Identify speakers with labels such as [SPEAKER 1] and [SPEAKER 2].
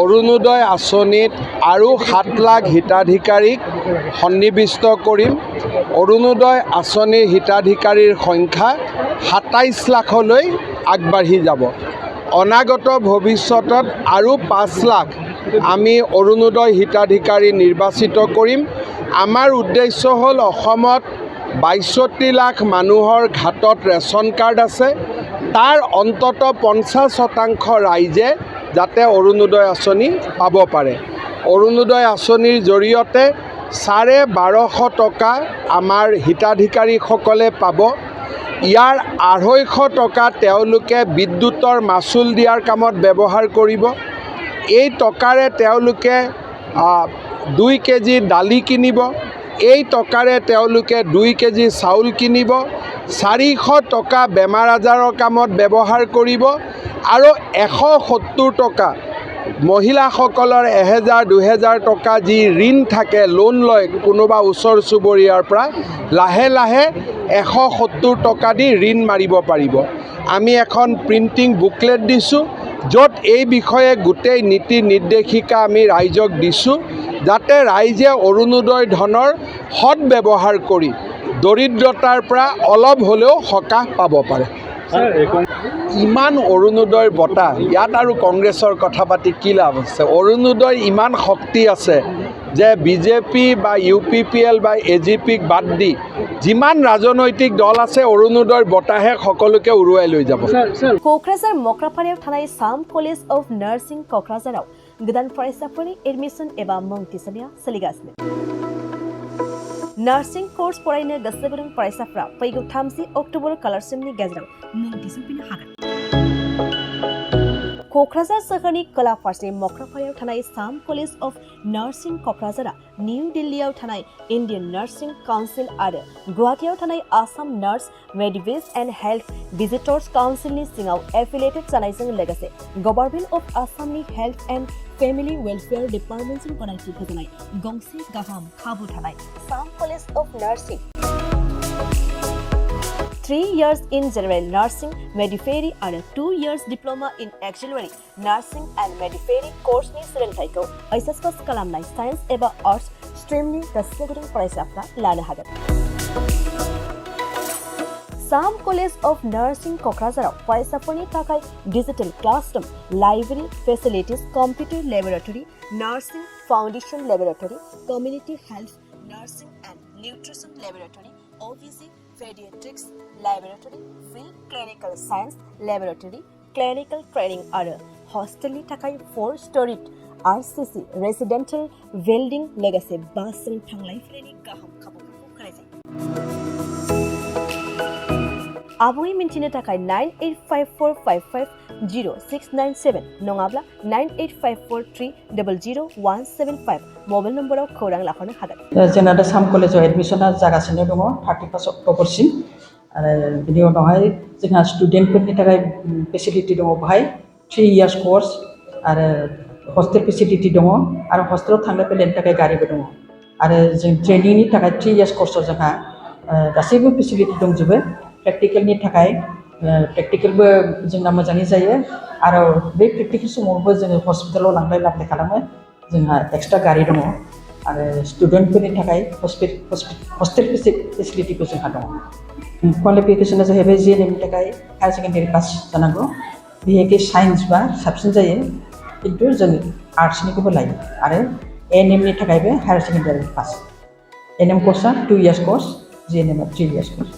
[SPEAKER 1] অৰুণোদয় আঁচনিত আৰু 7 লাখ হিতাধিকাৰীক সন্নিৱিষ্ট কৰিম। অৰুণোদয় আঁচনিৰ হিতাধিকাৰীৰ সংখ্যা 27 লাখলৈ আগবাঢ়ি যাব। অনাগত ভৱিষ্যতত আৰু 5 লাখ আমি অৰুণোদয় হিতাধিকাৰী নিৰ্বাচিত কৰিম। আমাৰ উদ্দেশ্য হ'ল অসমত 62 লাখ মানুহৰ ঘাটত ৰেচন কাৰ্ড আছে, তাৰ অন্তত 50% ৰাইজে যাতে অৰুণোদয় আঁচনি পাব পাৰে। অৰুণোদয় আঁচনিৰ জৰিয়তে 1250 টকা আমাৰ হিতাধিকাৰীসকলে পাব। ইয়াৰ 250 টকা তেওঁলোকে বিদ্যুতৰ মাচুল দিয়াৰ কামত ব্যৱহাৰ কৰিব। এই টকাৰে তেওঁলোকে 2 কেজি দালি কিনিব। এই টকাৰে তেওঁলোকে 2 কেজি চাউল কিনিব। 400 টকা বেমাৰ আজাৰৰ কামত ব্যৱহাৰ কৰিব আৰু 170 টকা মহিলাসকলৰ 1000-2000 টকা যি ঋণ থাকে, লোন লয় কোনোবা ওচৰ চুবুৰীয়াৰ পৰা, লাহে লাহে 170 টকা দি ঋণ মাৰিব পাৰিব। আমি এখন প্ৰিণ্টিং বুকলেট দিছোঁ, য'ত এই বিষয়ে গোটেই নীতি নিৰ্দেশিকা আমি ৰাইজক দিছোঁ, যাতে ৰাইজে অৰুণোদয় ধনৰ সৎ ব্যৱহাৰ কৰি দৰিদ্ৰতাৰ পৰা অলপ হ'লেও সকাহ পাব পাৰে। ইমান অৰুণোদয়ৰ বঁটা, ইয়াত আৰু কংগ্ৰেছৰ কথা পাতি কি লাভ আছে? অৰুণোদয় ইমান শক্তি আছে যে বিজেপি বা UPPL বা AGPক বাদ দি যিমান ৰাজনৈতিক দল আছে অৰুণোদয়ৰ বঁটাহে সকলোকে উৰুৱাই লৈ যাব।
[SPEAKER 2] क'क्राझार मक्राफारायाव थानाय साम कलेज अफ नार्सिं क'क्राझाराव गोदान फरायसाफोरनि एडमिसन एबा मुं थिसननाया सोलिगासिनो। नार्सिं कर्स फरायनो गोसो गुदुं फरायसाफ्रा फैगौ 30 अक्ट'बर खालारसिमनि गेजेराव मुं थिसनफैनो हागोन। क'क्राझार सोहोरनि खोला फारसे मक्राफारायाव थानाय साम कलेज अफ नार्सिं क'क्राझारा निउ दिल्लीयाव थानाय इन्डियान नार्सिं काउन्सिल आरो गुवाहाटीयाव थानाय Assam nurse midwives and health visitors काउन्सिलनि सिङाव एफिलिएटेड जानायजों लोगोसे गभर्नमेन्ट अफ आसामनि हेल्थ एन्ड फेमिलि वेलफेयार डिपार्टमेन्टजों गनायथि होजानाय गंसे गाहाम खाबु थानाय साम college of nursing 3 years in general nursing midwifery आरो 2 years diploma in auxiliary nursing and midwifery course-नि सोलोंथायखौ HS पास खालामनाय साइन्स एबा आर्ट्स स्ट्रीमनि गोसो गुदुं फरायसाफ्रा लानो हागोन। साम कलेज अफ नार्सिं क'क्राझाराव फरायसाफोरनि थाखाय digital classroom, library facilities, computer laboratory, nursing foundation laboratory, community health nursing end nutrition laboratory, OVC Pediatrics Laboratory, Field Clinical Science Laboratory, Clinical Training आरो हस्टेलनि थाखाय 4-storied RCC Residential Building लोगोसे बासजों थांलाय फैलायनि गाहाम खाबुफोरखौ होनाय जायो। आबुङै मिन्थिनो थाखाय 9854550697 नङाब्ला 9854300175 मबाइल नम्बराव खौरां लाहरनो हागोन।
[SPEAKER 3] जोंना दा साम कलेजाव एडमिसना जागासिनो दङ 31 अक्ट'बरसिम आरो बिनि उनावहाय जोंहा स्टुडेन्टफोरनि थाखाय फेसिलिटि दङ बेहाय 3 years कर्स आरो हस्टेल फेसिलिटि दङ आरो हस्टेलाव थांलाय फैलायनि थाखाय गारिबो दङ आरो जों ट्रेनिंनि थाखाय 3 years कर्सआव जोंहा गासैबो फेसिलिटि दंजोबो। प्रेक्टिकेलनि थाखाय प्रेक्टिकेलबो जोंना मोजाङै जायो आरो बे प्रेक्टिकेल समावबो जोङो हस्पिटालाव लांलाय लाबोलाय खालामो। जोंहा एक्सट्रा गारि दङ आरो स्टुडेन्टफोरनि थाखाय हस्टेल फेसिलिटिबो जोंहा दङ। क्वालिफिकेसना जाहैबाय GNMनि थाखाय हायार सेकेन्डारि पास जानांगौ। बिहेखि साइन्स बा साबसिन जायो, खिन्थु जों आर्ट्सनिखौबो लायो आरो ANMनि थाखायबो higher secondary pass. NM कर्सआ 2 years कर्स, GNMआ 3 years कर्स।